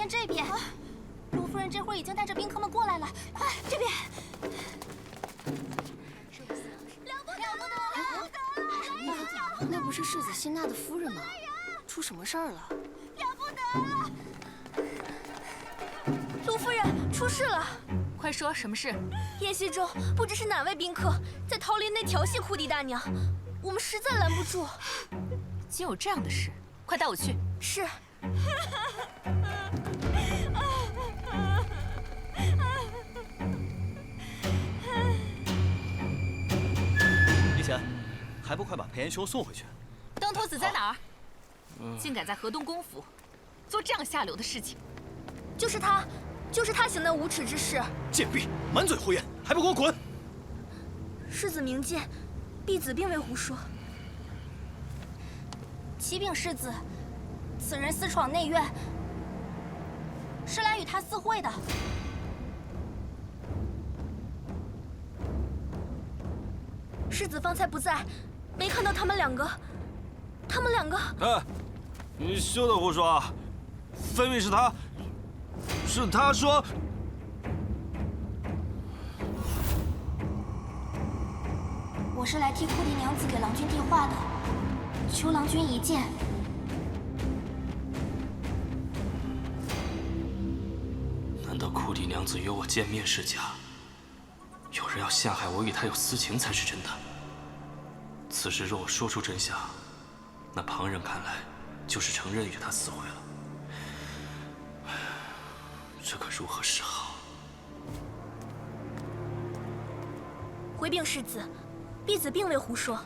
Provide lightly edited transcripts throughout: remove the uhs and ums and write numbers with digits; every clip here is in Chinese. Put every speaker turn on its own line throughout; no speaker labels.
看这边，卢夫人这会儿已经带着宾客们过来了，快这边！
那不是世子辛纳的夫人吗？出什么事儿了？
了不得了！卢夫人出事了！
快说什么事？
宴席中不知是哪位宾客在桃林内调戏库迪大娘，我们实在拦不住。
竟有这样的事，快带我去。
是。
李显，还不快把裴延兄送回去？
登徒子在哪儿？竟敢在河东公府做这样下流的事情！
就是他行那无耻之事！
贱婢，满嘴胡言，还不给我滚！
世子明鉴，婢子并未胡说。启禀世子，此人私闯内院，是来与他私会的。世子方才不在，没看到他们两个。
哎，你休得胡说！分明是他说。
我是来替库迪娘子给郎君递话的，求郎君一见。
难道库迪娘子约我见面是假？有人要陷害我与她有私情才是真的。此时若我说出真相，那旁人看来就是承认与她私会了。这可如何是好？
回禀世子，婢子并未胡说。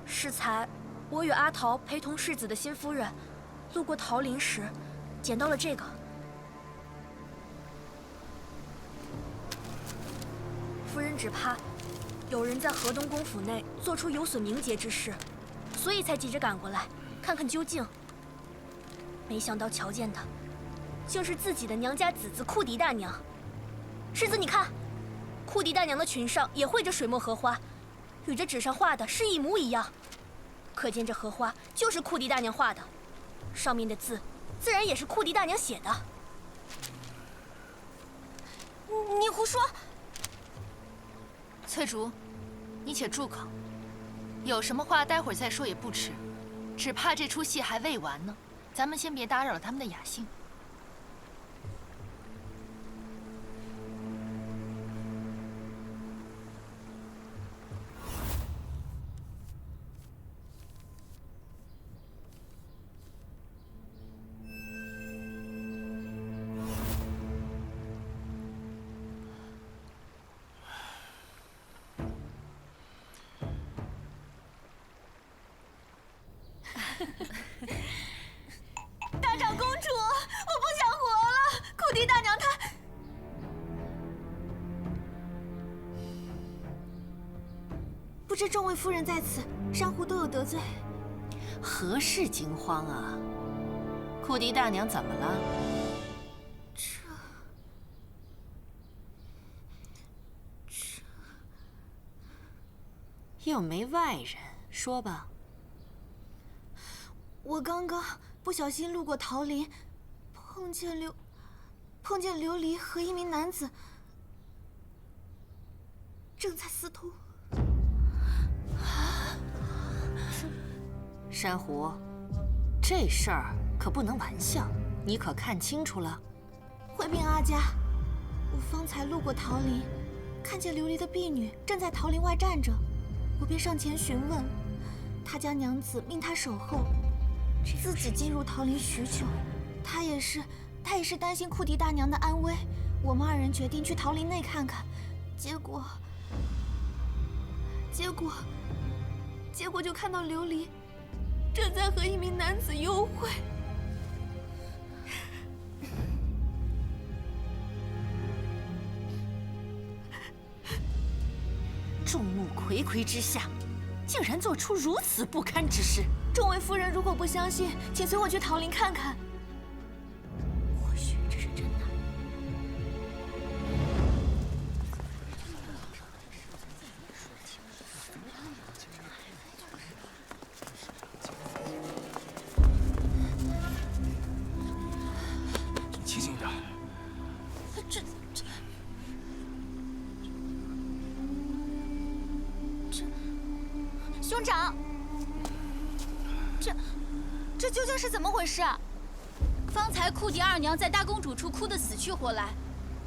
适才，我与阿桃陪同世子的新夫人，路过桃林时，捡到了这个。夫人只怕有人在河东公府内做出有损名节之事，所以才急着赶过来看看究竟。没想到瞧见的，竟是自己的娘家子子库迪大娘。世子，你看，库迪大娘的裙上也绘着水墨荷花，与这纸上画的是一模一样，可见这荷花就是库迪大娘画的，上面的字自然也是库迪大娘写的。你胡说！
翠竹，你且住口。有什么话待会儿再说也不迟，只怕这出戏还未完呢。咱们先别打扰了他们的雅兴。
大长公主，我不想活了！库迪大娘她……不知众位夫人在此，珊瑚都有得罪。
何事惊慌啊？库迪大娘怎么了？又没外人，说吧。
我刚刚不小心路过桃林，碰见琉璃和一名男子正在私通。
珊瑚，这事儿可不能玩笑，你可看清楚了？
回禀阿家，我方才路过桃林，看见琉璃的婢女正在桃林外站着，我便上前询问，他家娘子命他守候。自己进入桃林许久，他也是担心库迪大娘的安危。我们二人决定去桃林内看看，结果就看到琉璃正在和一名男子幽会。
众目睽睽之下，竟然做出如此不堪之事！
众位夫人如果不相信，请随我去桃林看看。或许这是真的。
清醒点。
兄长，这究竟是怎么回事啊？方才库迪二娘在大公主处哭得死去活来，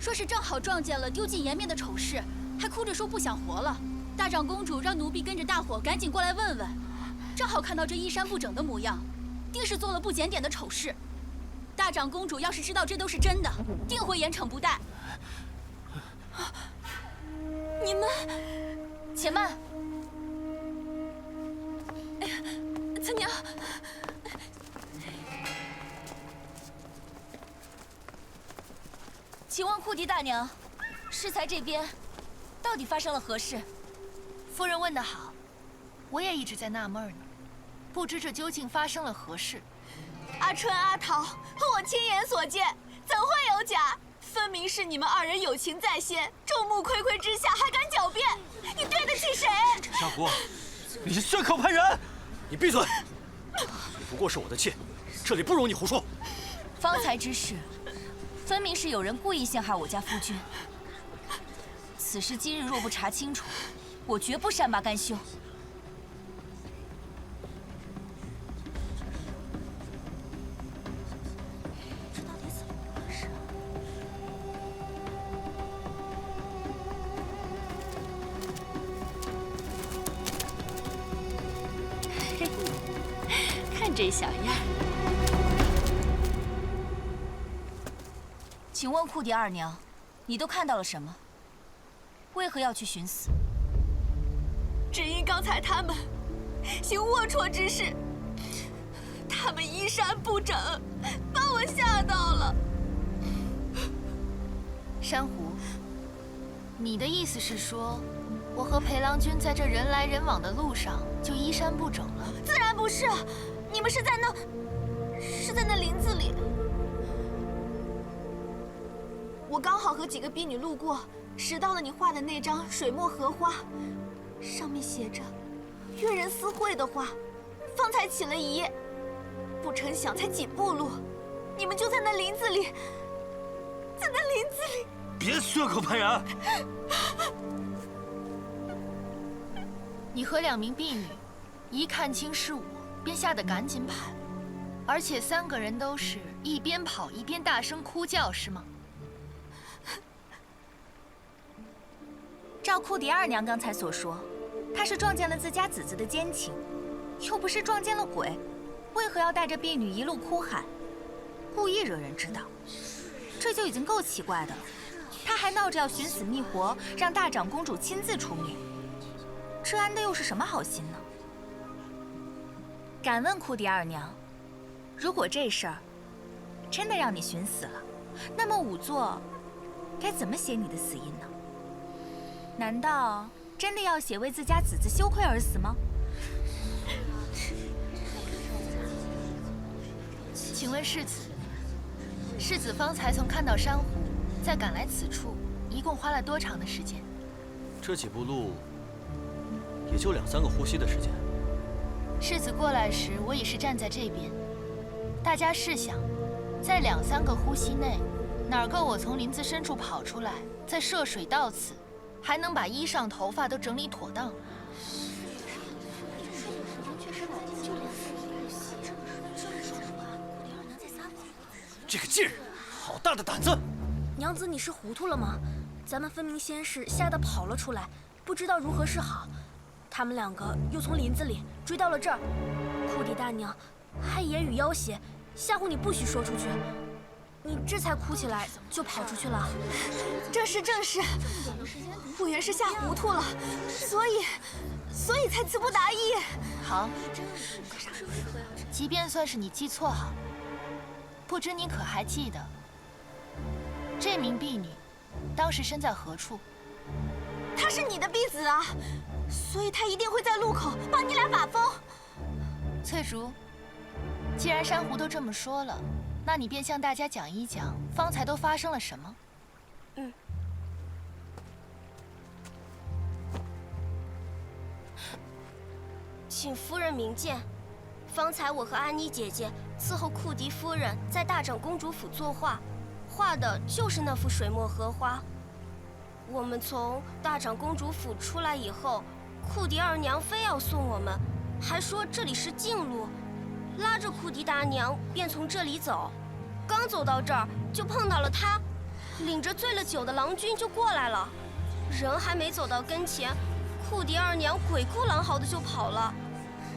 说是正好撞见了丢尽颜面的丑事，还哭着说不想活了。大长公主让奴婢跟着大伙赶紧过来问问，正好看到这衣衫不整的模样，定是做了不检点的丑事。大长公主要是知道这都是真的，定会严惩不贷。你们，且慢。参娘，请问库迪大娘，适才这边到底发生了何事？夫人问得好，我也一直在纳闷呢，不知这究竟发生了何事。
阿春、阿桃和我亲眼所见，怎会有假？分明是你们二人友情在先，众目睽睽之下还敢狡辩，你对得起谁？
珊瑚，你是血口喷人！你闭嘴！你不过是我的妾，这里不容你胡说。
方才之事，分明是有人故意陷害我家夫君。此事今日若不查清楚，我绝不善罢甘休。
这到底怎么回事？
看这小样。请问库迪二娘，你都看到了什么？为何要去寻死？
只因刚才他们行龌龊之事，他们衣衫不整，把我吓到了。
珊瑚，你的意思是说，我和裴郎君在这人来人往的路上就衣衫不整了？
自然不是，你们是在那林子里。我刚好和几个婢女路过，拾到了你画的那张水墨荷花，上面写着“约人私会”的话，方才起了一夜。不成想才几步路，你们就在那林子里，在那林子里。
别血口喷人！
你和2名婢女一看清是我，便吓得赶紧跑，而且3个人都是一边跑一边大声哭叫，是吗？照库迪二娘刚才所说，她是撞见了自家子子的奸情，又不是撞见了鬼，为何要带着婢女一路哭喊，故意惹人知道？这就已经够奇怪的了。她还闹着要寻死觅活，让大长公主亲自出面，这安的又是什么好心呢？敢问库迪二娘，如果这事儿真的让你寻死了，那么仵作该怎么写你的死因呢？难道真的要写为自家子子羞愧而死吗？请问世子，世子方才从看到珊瑚，再赶来此处，一共花了多长的时间？
这几步路，也就2、3个呼吸的时间。
世子过来时，我已是站在这边。大家试想，在2、3个呼吸内，哪够我从林子深处跑出来，再涉水到此，还能把衣裳头发都整理妥当？
这个贱人，好大的胆子！
娘子，你是糊涂了吗？咱们分明先是吓得跑了出来，不知道如何是好。他们2个又从林子里追到了这儿，库迪大娘还言语要挟，吓唬你不许说出去，你这才哭起来就跑出去了。
正是，我原是吓糊涂了，所以才词不达意。
好，即便算是你记错好，不知你可还记得，这名婢女当时身在何处？
她是你的婢子啊，所以她一定会在路口帮你俩把风。
翠竹，既然珊瑚都这么说了，那你便向大家讲一讲方才都发生了什么。
请夫人明鉴，方才我和安妮姐姐伺候库迪夫人在大长公主府作画，画的就是那幅水墨荷花。我们从大长公主府出来以后，库迪二娘非要送我们，还说这里是近路，拉着库迪大娘便从这里走。刚走到这儿，就碰到了他，领着醉了酒的郎君就过来了。人还没走到跟前，库迪二娘鬼哭狼嚎的就跑了。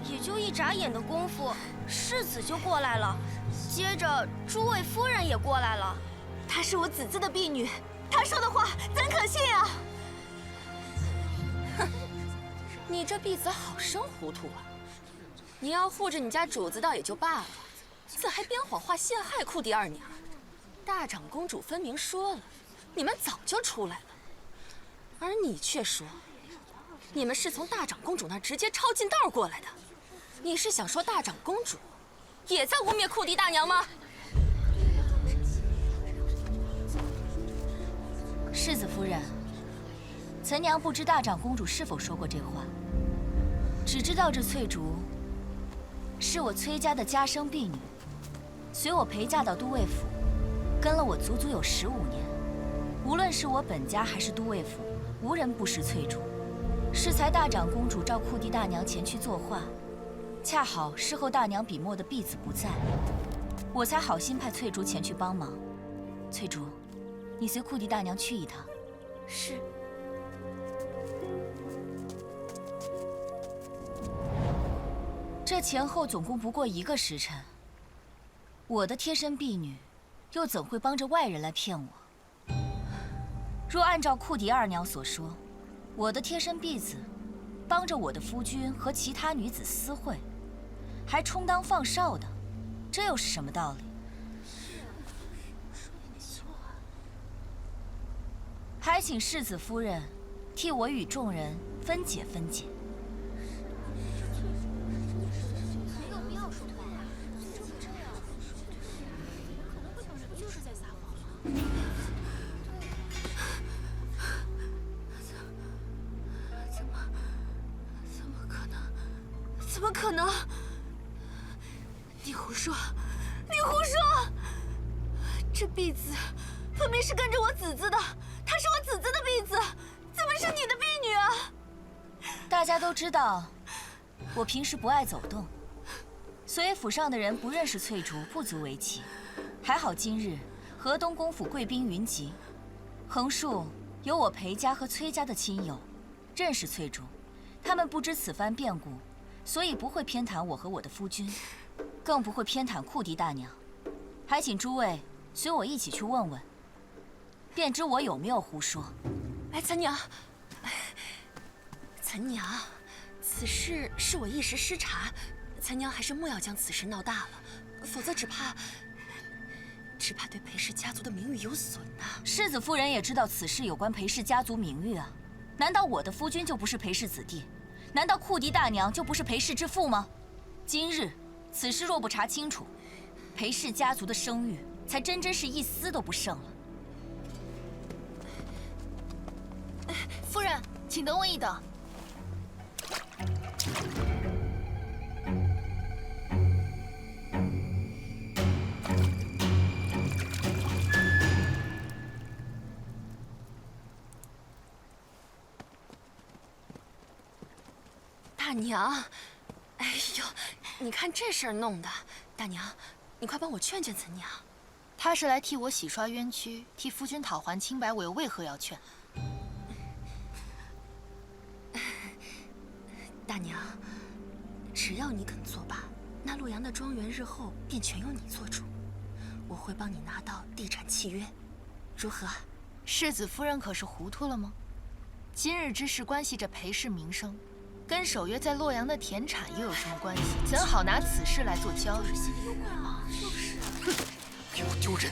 也就一眨眼的功夫，世子就过来了，接着诸位夫人也过来了。
她是我子嗣的婢女，她说的话怎可信啊？
你这婢子好生糊涂啊！你要护着你家主子倒也就罢了，怎还编谎话陷害库迪二娘？大长公主分明说了，你们早就出来了，而你却说，你们是从大长公主那儿直接抄近道过来的。你是想说大长公主也在污蔑库迪大娘吗？
世子夫人，岑娘不知大长公主是否说过这话，只知道这翠竹是我崔家的家生婢女，随我陪嫁到都尉府，跟了我足足有15年。无论是我本家还是都尉府，无人不识翠竹。适才大长公主召库迪大娘前去作画，恰好事后大娘笔墨的婢子不在，我才好心派翠竹前去帮忙。翠竹，你随库迪大娘去一趟。
是。
这前后总共不过1个时辰，我的贴身婢女，又怎会帮着外人来骗我？若按照库迪二娘所说，我的贴身婢子帮着我的夫君和其他女子私会，还充当放哨的，这又是什么道理？还请世子夫人替我与众人分解分解。
怎么可能？你胡说！你胡说！这婢子分明是跟着我子嗣的，她是我子嗣的婢子，怎么是你的婢女啊？
大家都知道，我平时不爱走动，所以府上的人不认识翠竹不足为奇。还好今日河东公府贵宾云集，横竖有我裴家和崔家的亲友认识翠竹，他们不知此番变故，所以不会偏袒我和我的夫君，更不会偏袒库迪大娘。还请诸位随我一起去问问，便知我有没有胡说。
哎，岑娘，岑娘，此事是我一时失察，岑娘还是莫要将此事闹大了，否则只怕对裴氏家族的名誉有损呐。
世子夫人也知道此事有关裴氏家族名誉啊，难道我的夫君就不是裴氏子弟？难道库迪大娘就不是裴氏之妇吗？今日此事若不查清楚，裴氏家族的声誉才真是一丝都不剩了。夫人，请等我一等。
大娘，哎呦，你看这事儿弄的，大娘，你快帮我劝劝岑娘。
她是来替我洗刷冤屈，替夫君讨还清白，我又为何要劝？
大娘，只要你肯作罢，那洛阳的庄园日后便全由你做主，我会帮你拿到地产契约，如何？
世子夫人可是糊涂了吗？今日之事关系着裴氏名声，跟守约在洛阳的田产又有什么关系？怎好拿此事来做交易？
给我丢人！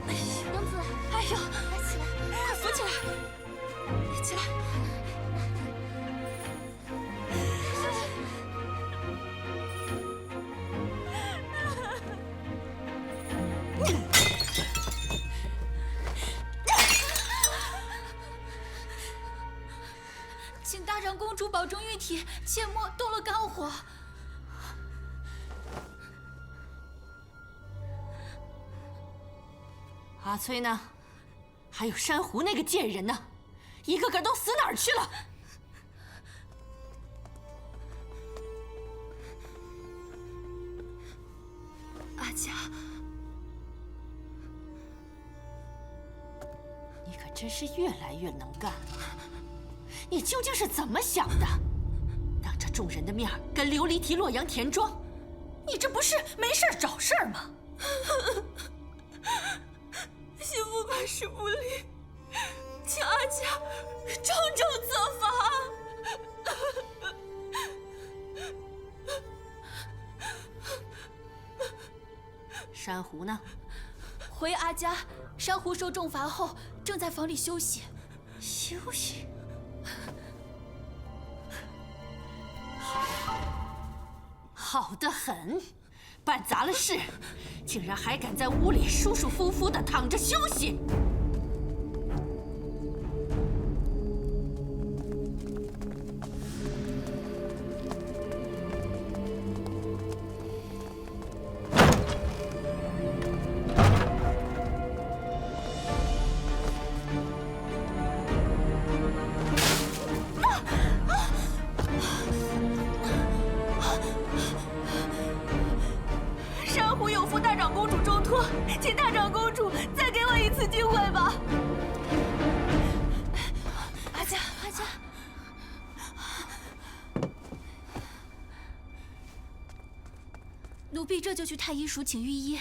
娘子，
哎呦，起来，快扶起来，起来！
请大长公主保重玉体，切莫动了肝火。
阿崔呢？
还有珊瑚那个贱人呢，一个个都死哪儿去了？
阿佳，
你可真是越来越能干了。你究竟是怎么想的？当着众人的面跟琉璃提洛阳田庄，你这不是没事找事儿吗？
媳妇办事不力，请阿佳重重责罚。
珊瑚呢？
回阿家，珊瑚受重罚后正在房里休息。
休息？好得很，办砸了事，竟然还敢在屋里舒舒服服地躺着休息。
珊瑚有负大长公主重托，请大长公主再给我一次机会吧。
阿佳，阿佳，奴婢这就去太医署请御医。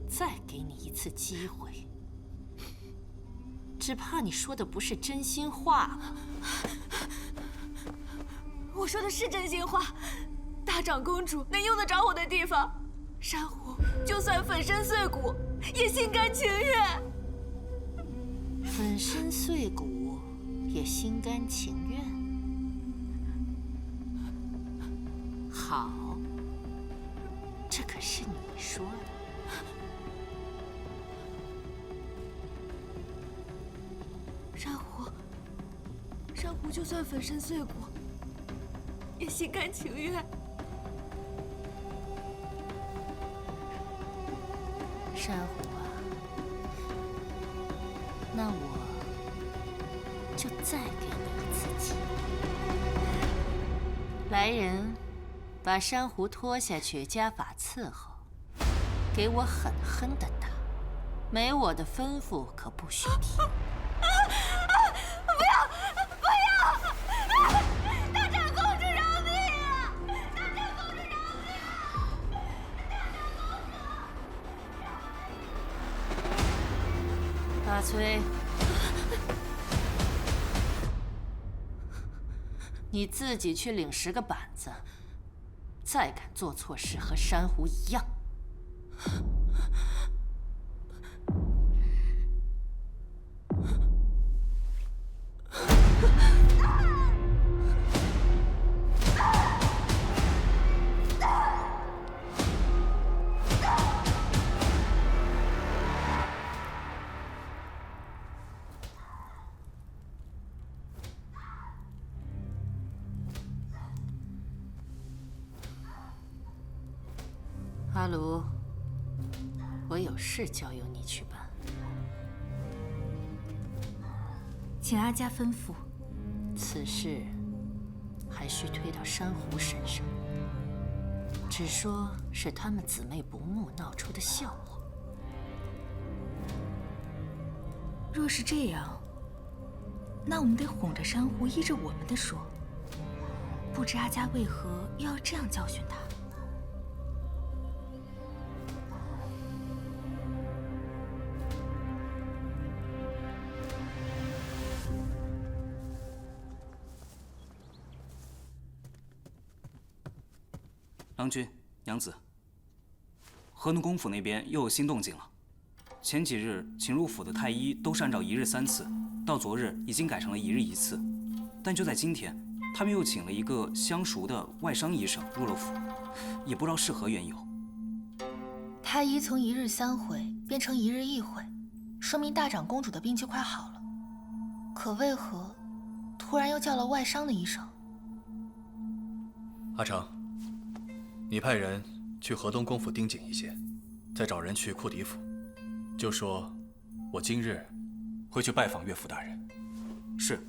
再给你一次机会，只怕你说的不是真心话了。
我说的是真心话，大长公主能用得着我的地方，珊瑚就算粉身碎骨也心甘情愿。
粉身碎骨也心甘情愿。好，这可是你说的。
珊瑚就算粉身碎骨也心甘情愿。
珊瑚啊，那我就再给你一次机会。来人，把珊瑚拖下去，加法伺候，给我狠狠的打，没我的吩咐可不许提。
不要！不要！大长公主饶命啊！大长公主饶命啊！
大崔，你自己去领10个板子，再敢做错事，和珊瑚一样。阿卢，我有事交由你去办。
请阿佳吩咐。
此事还需推到珊瑚身上，只说是她们姊妹不睦闹出的笑话。
若是这样，那我们得哄着珊瑚依着我们的说。不知阿佳为何又要这样教训他？
郎君、娘子，河东公府那边又有新动静了。前几日请入府的太医都是按照1日3次，到昨日已经改成了1日1次。但就在今天，他们又请了一个相熟的外伤医生入了府，也不知道是何缘由。
太医从1日3回变成1日1回，说明大长公主的病就快好了。可为何突然又叫了外伤的医生？
阿成，你派人去河东公府盯紧一些，再找人去库迪府，就说我今日会去拜访岳父大人。
是。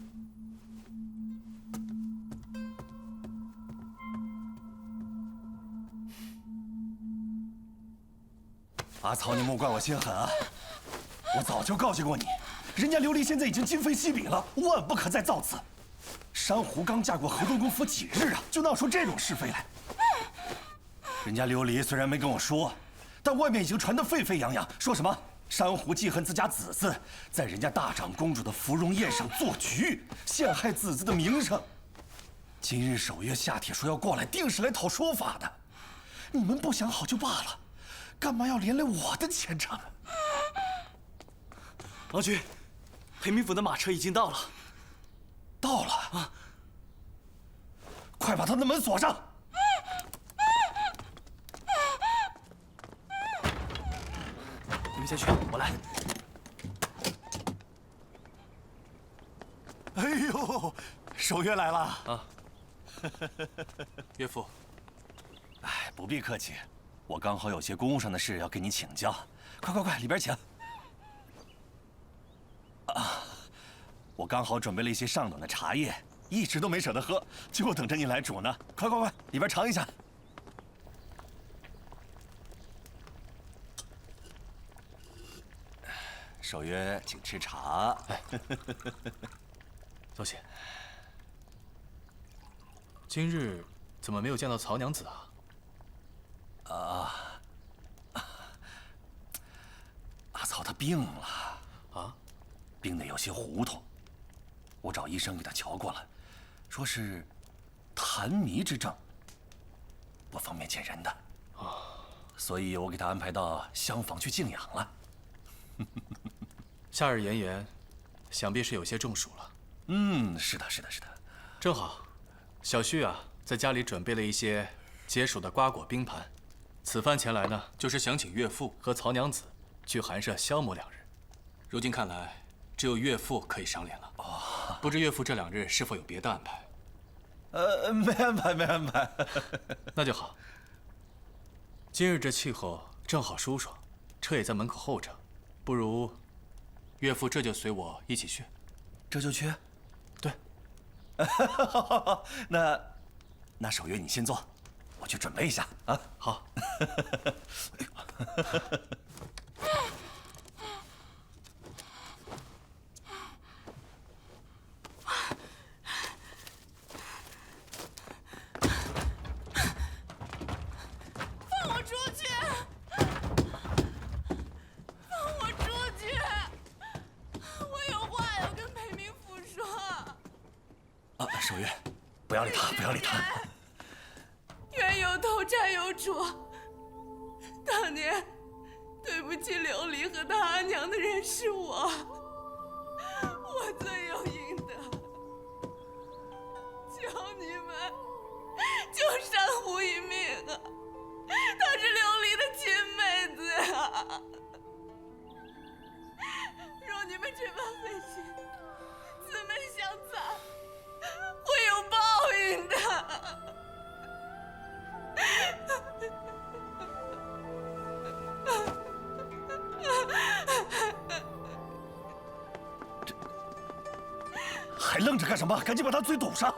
阿曹，你莫怪我心狠啊！我早就告诫过你，人家琉璃现在已经今非昔比了，万不可再造次。珊瑚刚嫁过河东公府几日啊，就闹出这种是非来。人家琉璃虽然没跟我说，但外面已经传得沸沸扬扬，说什么珊瑚记恨自家子嗣，在人家大长公主的芙蓉宴上做局，陷害子嗣的名声。今日守约下帖说要过来，定是来讨说法的。你们不想好就罢了，干嘛要连累我的前程？
王君，裴明府的马车已经到了。
到了啊！快把他的门锁上！
你们先去，我来。
哎呦，守约来了
啊！岳父，
哎，不必客气，我刚好有些公务上的事要跟你请教。快，里边请。啊，我刚好准备了一些上等的茶叶，一直都没舍得喝，就等着你来煮呢。快，里边尝一下。守约，请吃茶。
多谢。今日怎么没有见到曹娘子啊？
阿曹他病了
啊，
病得有些糊涂。我找医生给他瞧过了，说是痰迷之症，不方便见人的。所以我给他安排到厢房去静养了。
夏日炎炎，想必是有些中暑了。
是的。
正好，小婿啊，在家里准备了一些解暑的瓜果冰盘。此番前来呢，就是想请岳父和曹娘子去寒舍消磨2日。如今看来，只有岳父可以赏脸了。不知岳父这2日是否有别的安排？
没安排。
那就好。今日这气候正好舒爽，车也在门口候着，不如岳父这就随我一起去。
这就去？
对。
好，那守约你先坐，我去准备一下啊。
好。
守约，不要理他。
冤有头，债有主。当年对不起琉璃和他阿娘的人是我罪有应得。求你们救珊瑚一命啊！她是琉璃的亲妹子啊！若你们这般狠心，姊妹相残，会有报应的。
还愣着干什么？赶紧把他嘴堵上！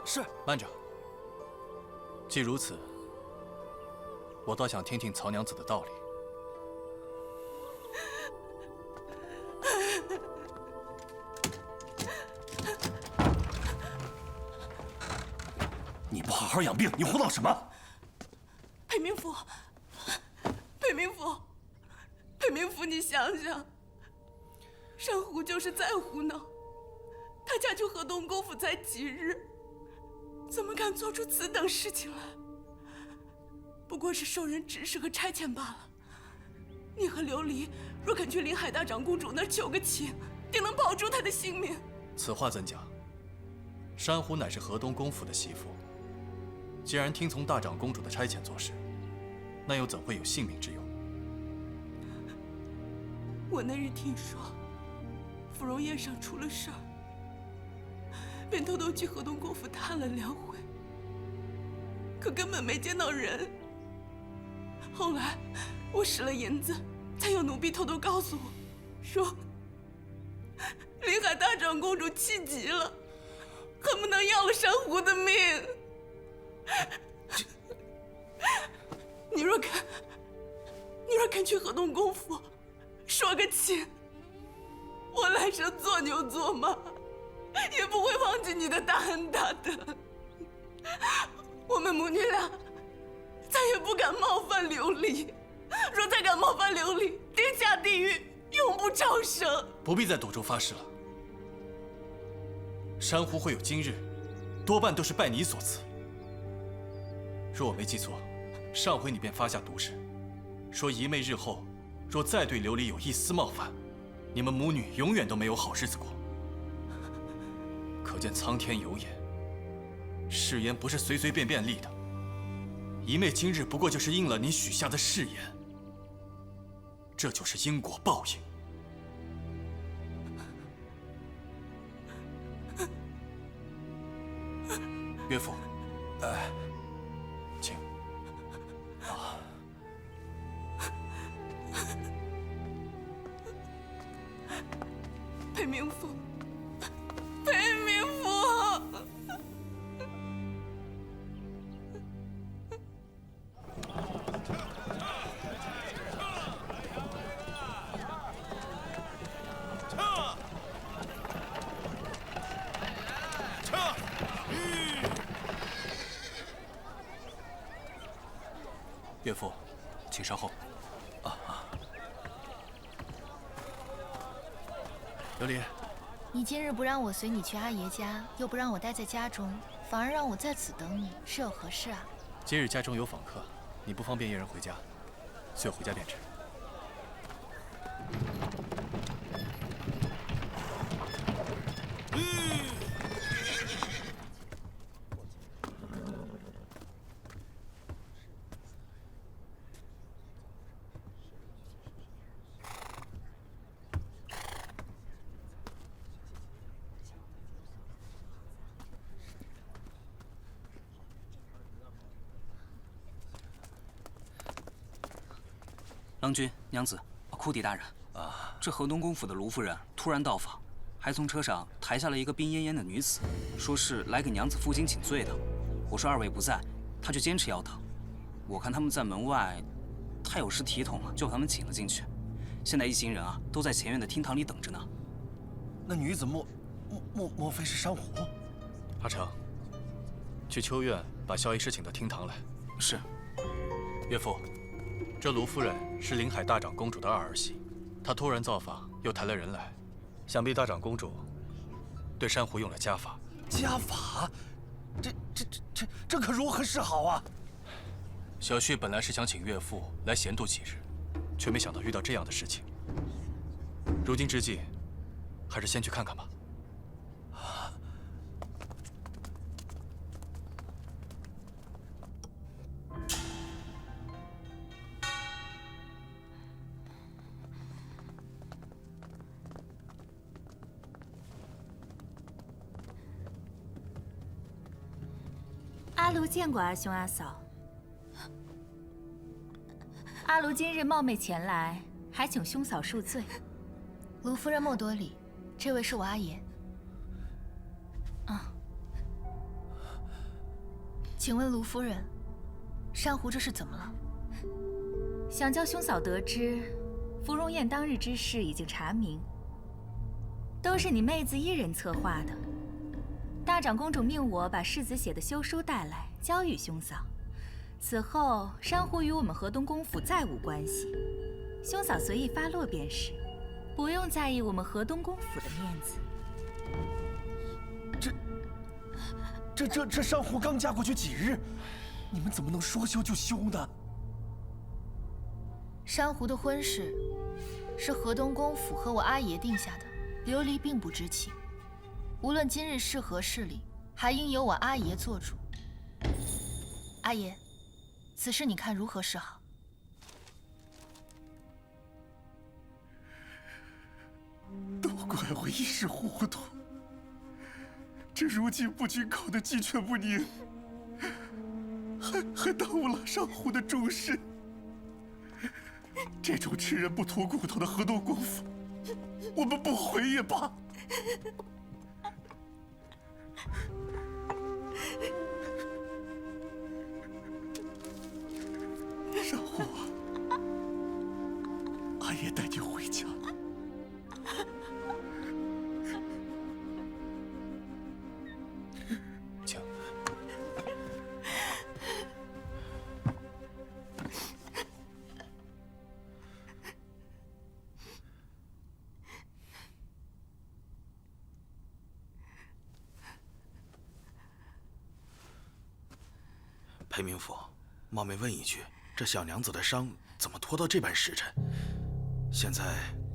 是。慢着。既如此，我倒想听听曹娘子的道理。
你不好好养病，你胡闹什么？
裴明府，你想想，珊瑚就是再胡闹，她嫁去河东公府才几日，怎么敢做出此等事情来？不过是受人指使和差遣罢了。你和琉璃若肯去临海大长公主那儿求个情，定能保住她的性命。
此话怎讲？珊瑚乃是河东公府的媳妇，既然听从大长公主的差遣做事，那又怎会有性命之忧？
我那日听说芙蓉宴上出了事儿，便偷偷去河东公府探了2回，可根本没见到人。后来我使了银子，才有奴婢偷偷告诉我，说临海大长公主气急了，恨不能要了珊瑚的命。你若肯去河东公府说个情，我来生做牛做马，也不会忘记你的大恩大德。我们母女俩再也不敢冒犯琉璃，若再敢冒犯琉璃，定下地狱，永不超生。
不必再赌咒发誓了。珊瑚会有今日，多半都是拜你所赐。若我没记错，上回你便发下毒誓，说姨妹日后若再对琉璃有一丝冒犯，你们母女永远都没有好日子过。可见苍天有眼，誓言不是随随便便立的。姨妹今日不过就是应了你许下的誓言，这就是因果报应。岳父，请。
裴明府，裴明府。
岳父，请稍后。琉璃，
你今日不让我随你去阿爷家，又不让我待在家中，反而让我在此等你，是有何事啊？
今日家中有访客，你不方便一人回家，随我回家便知。
郎君、娘子、库迪大人，这河东公府的卢夫人突然到访，还从车上抬下了一个病恹恹的女子，说是来给娘子负荆请罪的。我说二位不在，她却坚持要等。我看他们在门外太有失体统了，就把他们请了进去。现在一行人都在前院的厅堂里等着呢。
那女子莫非是珊瑚？
阿成，去秋院把萧医师请到厅堂来。
是。
岳父。这卢夫人是临海大长公主的二儿媳，她突然造访，又抬了人来，想必大长公主对珊瑚用了家法。
家法？这可如何是好啊？
小婿本来是想请岳父来闲度几日，却没想到遇到这样的事情。如今之计，还是先去看看吧。
阿卢见过阿兄阿嫂。阿卢今日冒昧前来，还请兄嫂恕罪。
卢夫人莫多礼，这位是我阿爷。请问卢夫人，珊瑚这是怎么了？
想叫兄嫂得知，芙蓉宴当日之事已经查明，都是你妹子一人策划的。大长公主命我把世子写的休书带来，交与兄嫂。此后，珊瑚与我们河东公府再无关系，兄嫂随意发落便是，不用在意我们河东公府的面子。
这珊瑚刚嫁过去几日，你们怎么能说休就休呢？
珊瑚的婚事是河东公府和我阿爷定下的，琉璃并不知情。无论今日是何事理，还应由我阿爷做主。阿爷，此事你看如何是好？
都怪我一时糊涂，这如今不均考的鸡犬不宁，还耽误了珊瑚的重事。这种吃人不吐骨头的河东公府，我们不回也罢。珊瑚啊，阿爷带你回家。
请。
裴明府，冒昧问一句，这小娘子的伤怎么拖到这般时辰？现在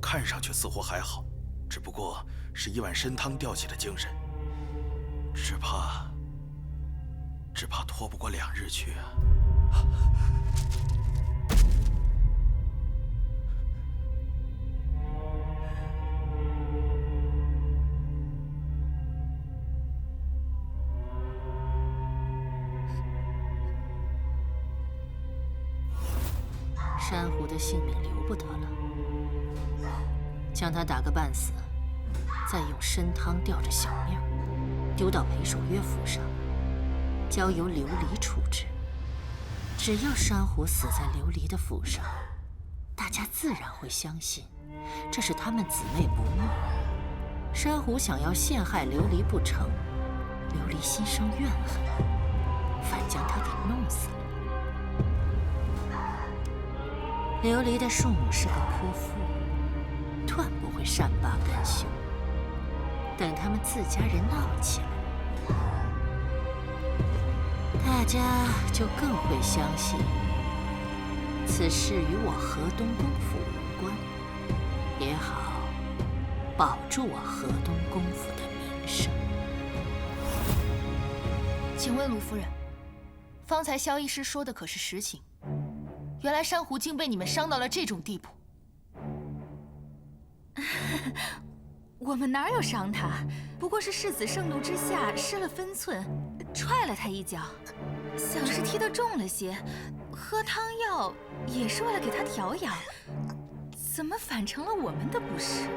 看上去似乎还好，只不过是一碗参汤吊起了精神，只怕拖不过2日去啊！
珊瑚的性命留不得了，将他打个半死，再用参汤吊着小命丢到裴守约府上，交由琉璃处置。只要珊瑚死在琉璃的府上，大家自然会相信这是他们姊妹不睦。珊瑚想要陷害琉璃不成，琉璃心生怨恨，反将他给弄死了。琉璃的庶母是个泼妇，断不会善罢甘休。等他们自家人闹起来，大家就更会相信此事与我河东公府无关，也好保住我河东公府的名声。
请问卢夫人，方才萧医师说的可是实情？原来珊瑚竟被你们伤到了这种地步。
我们哪有伤他？不过是世子盛怒之下失了分寸，踹了他一脚，想是踢得重了些。喝汤药也是为了给他调养，怎么反成了我们的不是？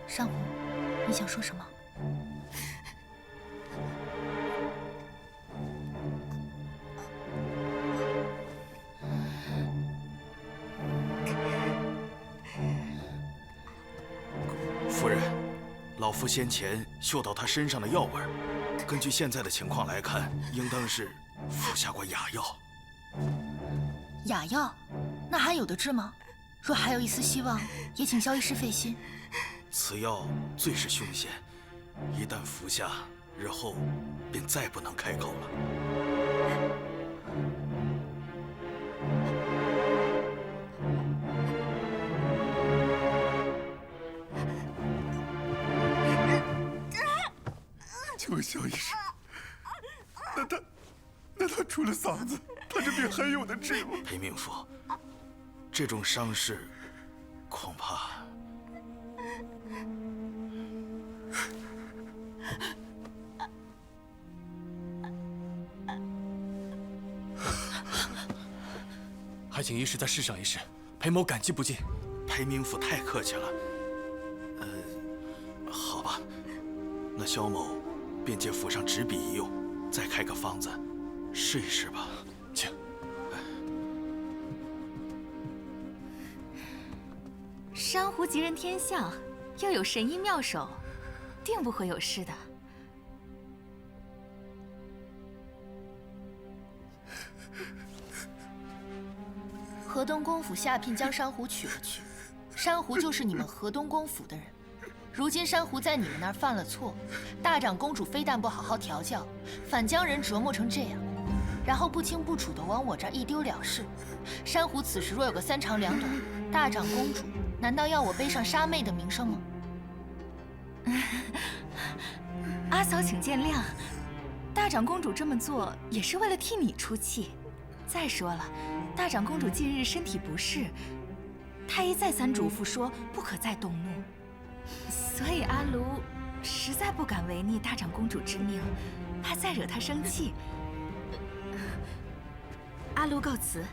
珊瑚，你想说什么？
夫人，老夫先前嗅到他身上的药味儿，根据现在的情况来看，应当是服下过哑药。
哑药？那还有的治吗？若还有一丝希望，也请萧医师费心。
此药最是凶险，一旦服下，日后便再不能开口了。
请问萧医师，那他除了嗓子，他这病还有的治吗？
裴明府，这种伤势，恐怕……
还请医师再试上一试，裴某感激不尽。
裴明府太客气了。好吧，那萧某便借府上纸笔一用，再开个方子，试一试吧。
请。
珊瑚吉人天相，又有神医妙手，定不会有事的。
河东公府下聘将珊瑚娶了去，珊瑚就是你们河东公府的人。如今珊瑚在你们那儿犯了错，大长公主非但不好好调教，反将人折磨成这样，然后不清不楚的往我这儿一丢了事。珊瑚此时若有个3长2短，大长公主难道要我背上杀妹的名声吗？
阿嫂请见谅，大长公主这么做也是为了替你出气。再说了，大长公主近日身体不适，太医再三嘱咐说不可再动怒，所以阿卢实在不敢违逆大长公主之命，怕再惹她生气。阿卢告辞。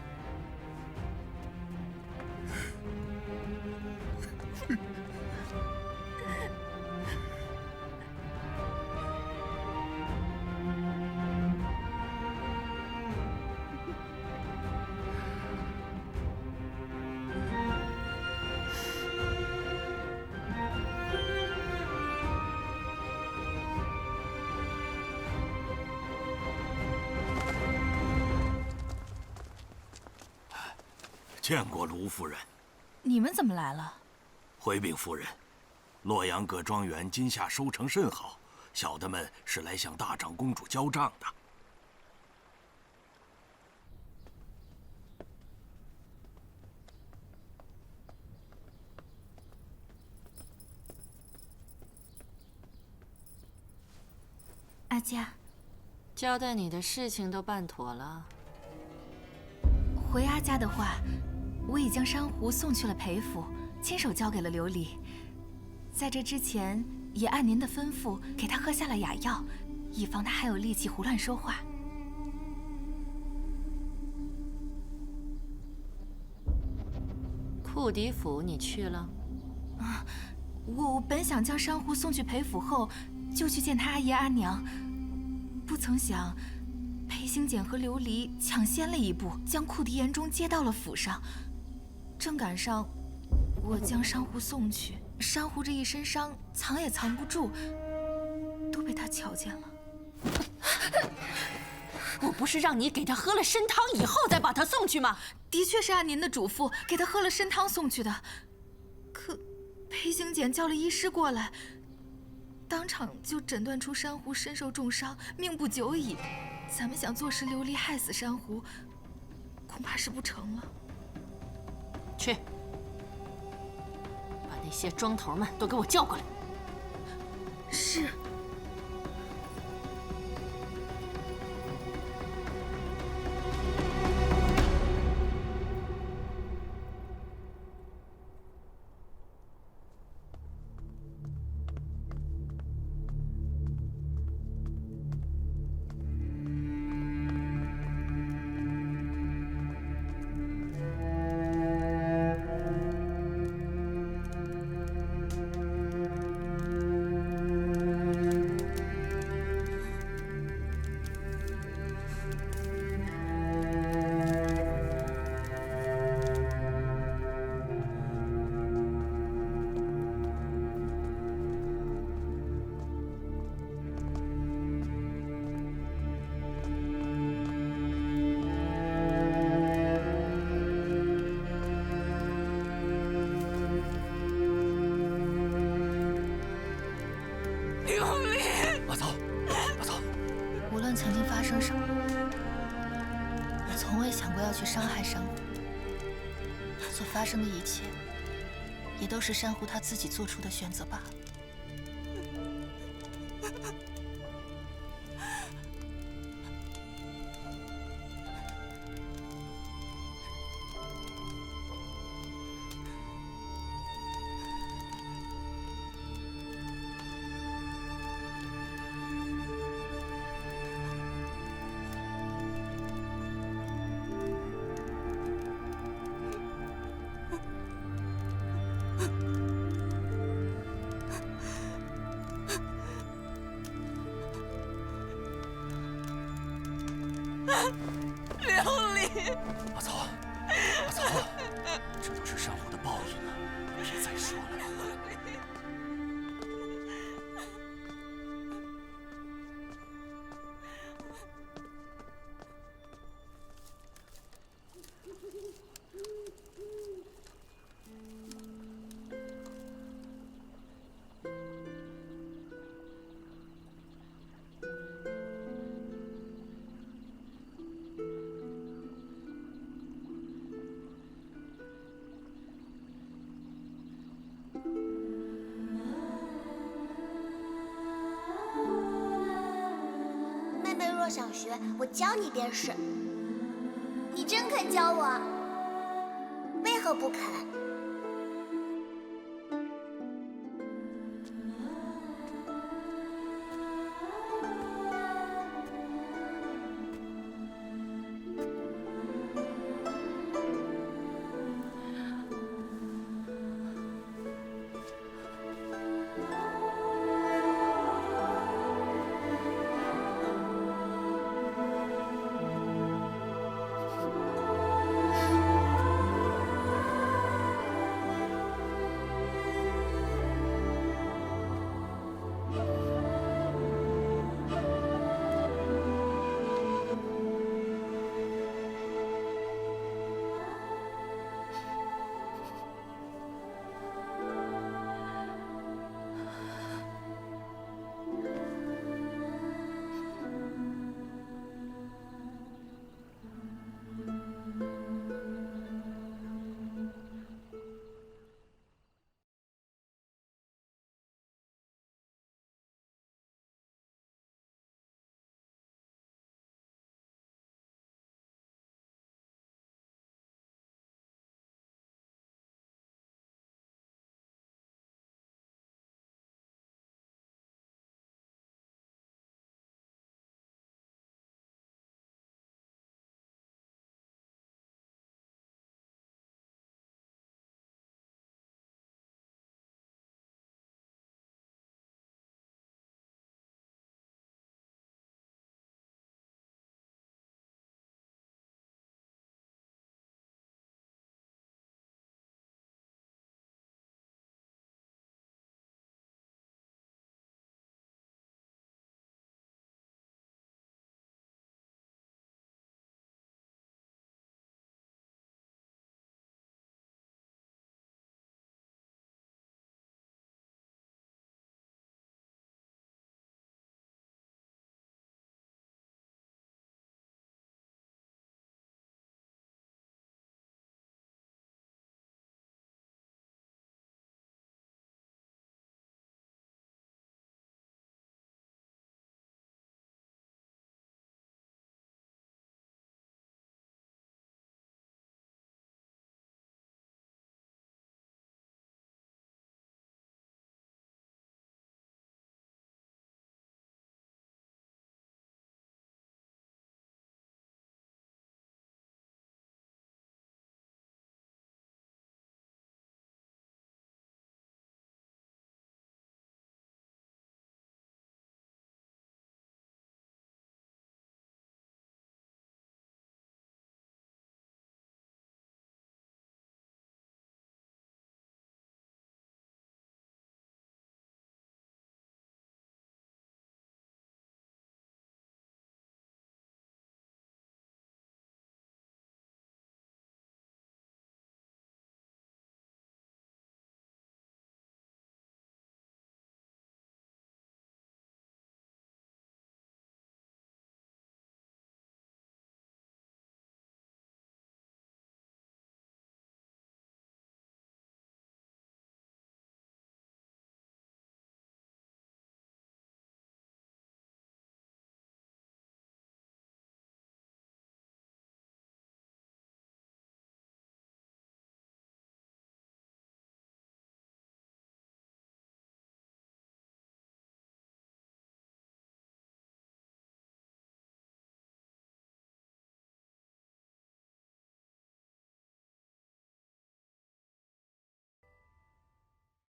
见过卢夫人。
你们怎么来了？
回禀夫人，洛阳各庄园今夏收成甚好，小的们是来向大长公主交账的。
阿佳，
交代你的事情都办妥了。
回阿家的话，我已将珊瑚送去了裴府，亲手交给了琉璃。在这之前，也按您的吩咐给他喝下了哑药，以防他还有力气胡乱说话。
库迪府你去了？
啊，我本想将珊瑚送去裴府后，就去见他阿爷阿娘，不曾想。裴行俭和琉璃抢先了一步，将库迪言中接到了府上。正赶上我将珊瑚送去，珊瑚这一身伤藏也藏不住，都被他瞧见了。
我不是让你给他喝了参汤以后再把他送去吗？
的确是按您的嘱咐给他喝了参汤送去的。可裴行俭叫了医师过来，当场就诊断出珊瑚身受重伤，命不久矣。咱们想坐实琉璃害死珊瑚，恐怕是不成了。
去，把那些庄头们都给我叫过来。
是。曾经发生什么，我从未想过要去伤害珊瑚。所发生的一切，也都是珊瑚他自己做出的选择罢了。
琉璃，
阿草，阿草，这都是珊瑚的报应啊！别再说了。
若想学，我教你便是。你真肯教我？为何不肯？